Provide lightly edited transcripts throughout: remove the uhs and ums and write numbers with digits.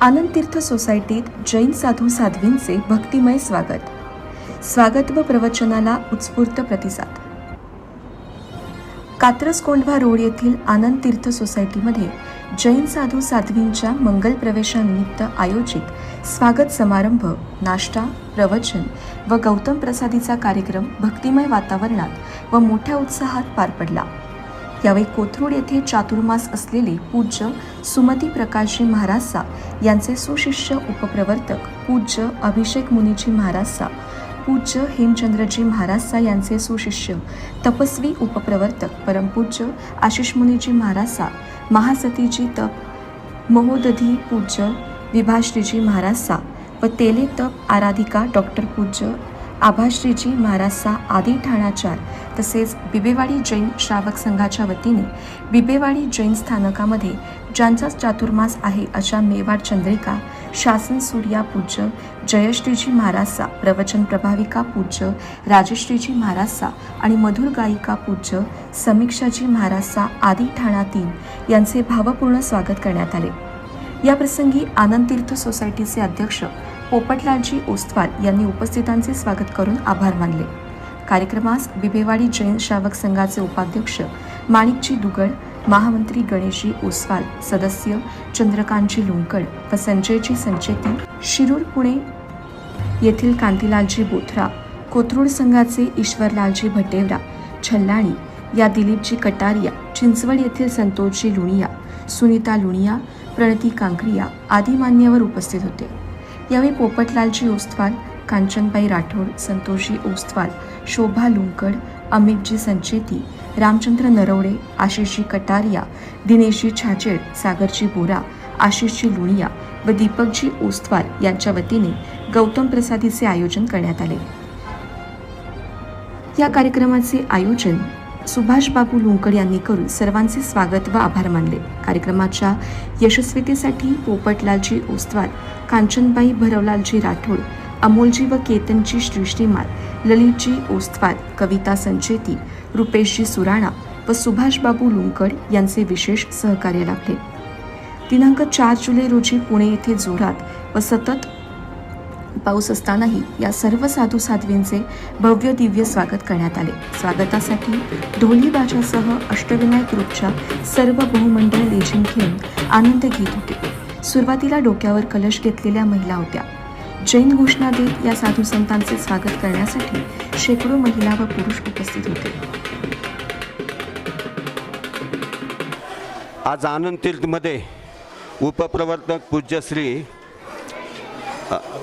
आनंद तीर्थ सोसायटीत जैन साधू साध्वींचे भक्तिमय स्वागत व प्रवचनाला उत्स्फूर्त प्रतिसाद। कात्रज कोंढवा रोड येथील आनंद तीर्थ सोसायटीमध्ये जैन साधू साध्वींच्या मंगल प्रवेशानिमित्त आयोजित स्वागत समारंभ, नाश्ता, प्रवचन व गौतम प्रसादीचा कार्यक्रम भक्तिमय वातावरणात व मोठ्या उत्साहात पार पडला। यावेळी कोथरूड येथे चातुर्मास असलेले पूज्य सुमती प्रकाशजी महाराजसा यांचे सुशिष्य उपप्रवर्तक पूज्य अभिषेक मुनीजी महाराजसा, पूज्य हेमचंद्रजी महाराजसा यांचे सुशिष्य तपस्वी उपप्रवर्तक परमपूज्य आशिष मुनीजी महाराजसा, महासतीजी तप महोदधी पूज्य विभाश्रीजी महाराजसा व तेले तप आराधिका डॉक्टर पूज्य आभाश्रीजी महाराजसा आदी ठाणाचार तसेच बिबेवाडी जैन श्रावक संघाच्या वतीने बिबेवाडी जैन स्थानकामध्ये ज्यांचा चातुर्मास आहे अशा मेवाड चंद्रिका शासन सूर्या पूज्य जयश्रीजी महाराजसा, प्रवचन प्रभाविका पूज्य राजश्रीजी महाराजसा आणि मधुर गायिका पूज्य समीक्षाजी महाराजसा आदी ठाणा 3 यांचे भावपूर्ण स्वागत करण्यात आले। या प्रसंगी आनंद तीर्थ सोसायटीचे अध्यक्ष पोपटलालजी ओस्तवाल यांनी उपस्थितांचे स्वागत करून आभार मानले। कार्यक्रमास बिबेवाडी जैन श्रावक संघाचे उपाध्यक्ष माणिकजी दुगड, महामंत्री गणेशजी ओसवाल, सदस्य चंद्रकांतजी लुंकड व संजयजी संचेती, शिरूर पुणे येथील कांतीलालजी बोथरा, कोथरूड संघाचे ईश्वरलालजी भटेवरा, छल्लाणी या दिलीपजी कटारिया, चिंचवड येथील संतोषजी लुणिया, सुनीता लुणिया, प्रणती कांकरिया आदी मान्यवर उपस्थित होते। यावेळी पोपटलालजी ओस्तवाल, कांचनबाई राठोड, संतोषजी ओस्तवाल, शोभा लुंकड, अमितजी संचेती, रामचंद्र नरवडे, आशिषजी कटारिया, दिनेशजी छाजेड, सागरजी बोरा, आशिषजी लुणिया व दीपकजी ओस्तवाल यांच्या वतीने गौतम प्रसादीचे आयोजन करण्यात आले। या कार्यक्रमाचे आयोजन सुभाष बाबू लुंकड यांनी करून सर्वांचे स्वागत व आभार मानले। कार्यक्रमाच्या यशस्वीतेसाठी पोपटलालजी ओस्तवाल, कांचनबाई भरवलालजी राठोड, अमोलजी व केतनजी श्रीश्रीमाल, ललितजी ओस्तवाल, कविता संचेती, रुपेशजी सुराणा व सुभाष बाबू लुंकड यांचे विशेष सहकार्य लाभले। दिनांक 4 जुलै रोजी पुणे येथे जोरात व सतत पाऊस असतानाही या सर्व साधू साध्वींचे भव्य दिव्य स्वागत करण्यात आले। स्वागतासाठी ढोली बाजासह अष्टविनायक ग्रुपच्या सर्व बहुमंडळ लेझिम घेऊन आनंद घेत होते। सुरुवातीला डोक्यावर कलश घेतलेल्या महिला होत्या। जैन घोषणा देत या साधू संतांचे स्वागत करण्यासाठी शेकडो महिला व पुरुष उपस्थित होते। आज आनंद तीर्थमध्ये उपप्रवर्तक पूज्य श्री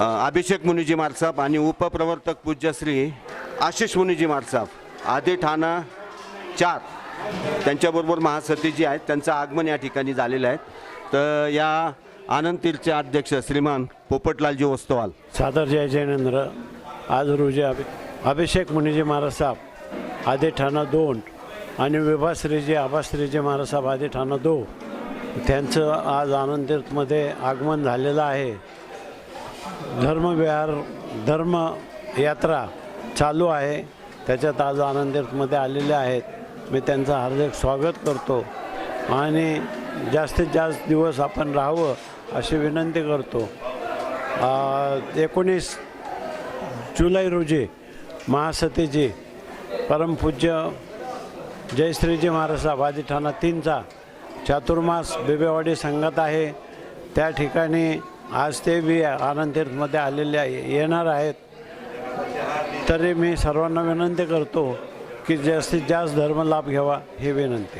अभिषेक मुनीजी महाराज आणि उपप्रवर्तक पूज्य श्री आशिष मुनीजी महाराज आदी ठाणा 4 त्यांच्याबरोबर महासतीजी आहेत, त्यांचं आगमन या ठिकाणी झालेलं आहे। तर या आनंद तीर्थचे अध्यक्ष श्रीमान पोपटलालजी ओस्तवाल, सादर जय जैनेंद्र। आज रोजी अभिषेक मुनीजी महाराज साहेब आदी ठाणा 2 आणि विभाश्रीजी आभाश्रीजी महाराज साहेब आदी ठाणा 2 त्यांचं आज आनंद तीर्थमध्ये आगमन झालेलं आहे। धर्मविहार धर्म यात्रा चालू आहे, त्याच्यात आज आनंद तीर्थमध्ये आलेले आहेत। मी त्यांचं हार्दिक स्वागत करतो आणि जास्तीत जास्त दिवस आपण राहावं अशी विनंती करतो। 19 जुलै रोजी महासतीजी परमपूज्य जयश्रीजी महाराज साहेब आदी ठाणा 3चा चातुर्मास बिबेवाडी संघात आहे। त्या ठिकाणी आज ते बी आनंद तीर्थमध्ये आलेले येणार आहेत। तरी मी सर्वांना विनंती करतो की जास्तीत जास्त धर्मलाभ घ्यावा ही विनंती।